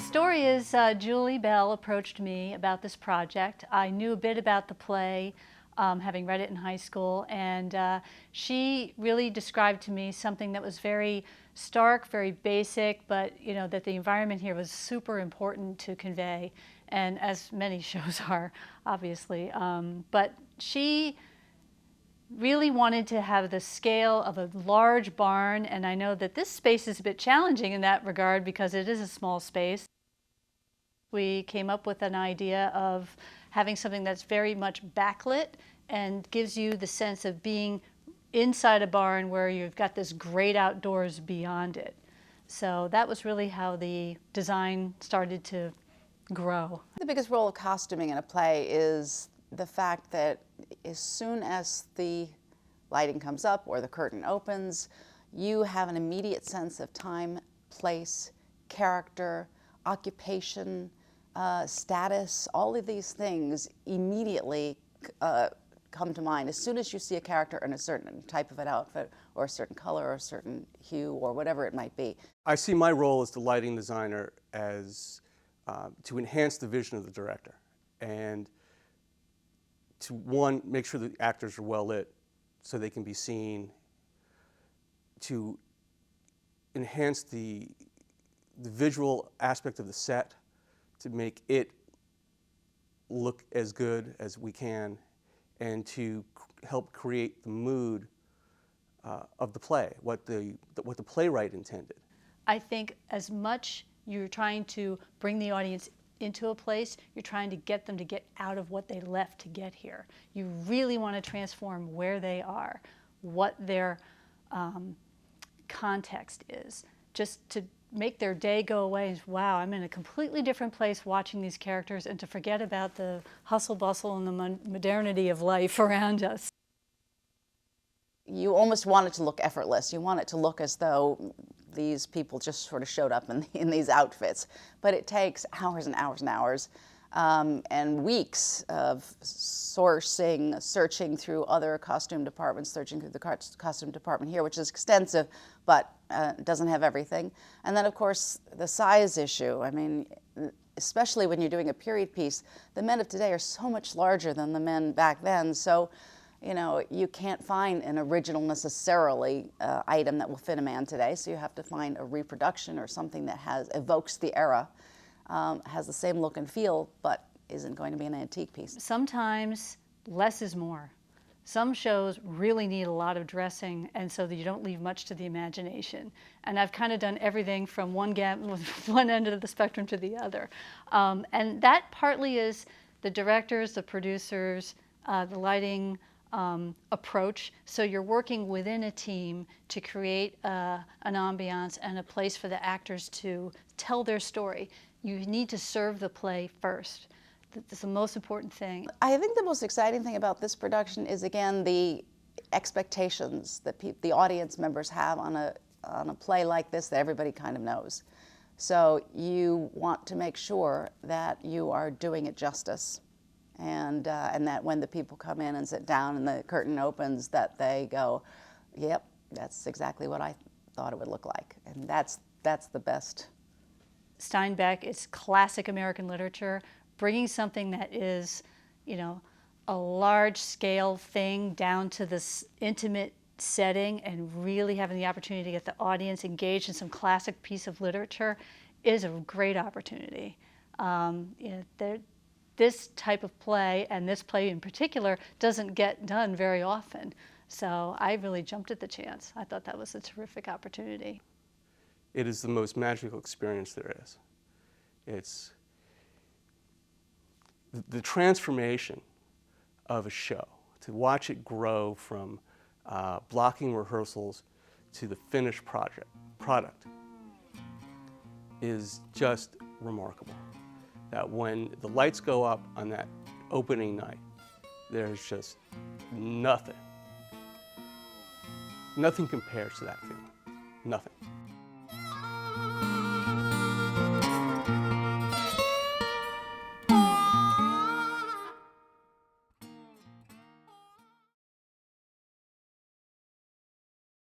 story is Julie Bell approached me about this project. I knew a bit about the play, having read it in high school, and she really described to me something that was very stark, very basic, but that the environment here was super important to convey, and as many shows are, obviously. But she really wanted to have the scale of a large barn, and I know that this space is a bit challenging in that regard because it is a small space. We came up with an idea of having something that's very much backlit and gives you the sense of being inside a barn where you've got this great outdoors beyond it. So that was really how the design started to grow. The biggest role of costuming in a play is the fact that as soon as the lighting comes up or the curtain opens, you have an immediate sense of time, place, character, occupation, status. All of these things immediately come to mind as soon as you see a character in a certain type of an outfit or a certain color or a certain hue or whatever it might be. I see my role as the lighting designer as to enhance the vision of the director and to, one, make sure the actors are well lit so they can be seen, to enhance the visual aspect of the set, to make it look as good as we can, and to help create the mood of the play, what the playwright intended. I think as much you're trying to bring the audience into a place, you're trying to get them to get out of what they left to get here. You really want to transform where they are, what their context is, just to make their day go away as, wow, I'm in a completely different place watching these characters, and to forget about the hustle bustle and the modernity of life around us. You almost want it to look effortless. You want it to look as though these people just sort of showed up in these outfits. But it takes hours and hours and hours and weeks of sourcing, searching through other costume departments, searching through the costume department here, which is extensive, but doesn't have everything. And then, of course, the size issue. I mean, especially when you're doing a period piece, the men of today are so much larger than the men back then. So, you can't find an original necessarily item that will fit a man today, so you have to find a reproduction or something that evokes the era, has the same look and feel, but isn't going to be an antique piece. Sometimes less is more. Some shows really need a lot of dressing, and so that you don't leave much to the imagination. And I've kind of done everything from one end of the spectrum to the other. And that partly is the directors, the producers, the lighting, approach. So you're working within a team to create an ambiance and a place for the actors to tell their story. You need to serve the play first. That's the most important thing. I think the most exciting thing about this production is, again, the expectations that the audience members have on a play like this that everybody kind of knows. So you want to make sure that you are doing it justice. And that when the people come in and sit down and the curtain opens, that they go, yep, that's exactly what I thought it would look like. And that's the best. Steinbeck is classic American literature, bringing something that is, a large-scale thing down to this intimate setting and really having the opportunity to get the audience engaged in some classic piece of literature is a great opportunity. This type of play, and this play in particular, doesn't get done very often. So I really jumped at the chance. I thought that was a terrific opportunity. It is the most magical experience there is. It's the transformation of a show, to watch it grow from blocking rehearsals to the finished product is just remarkable. That when the lights go up on that opening night, there's just nothing. Nothing compares to that feeling. Nothing.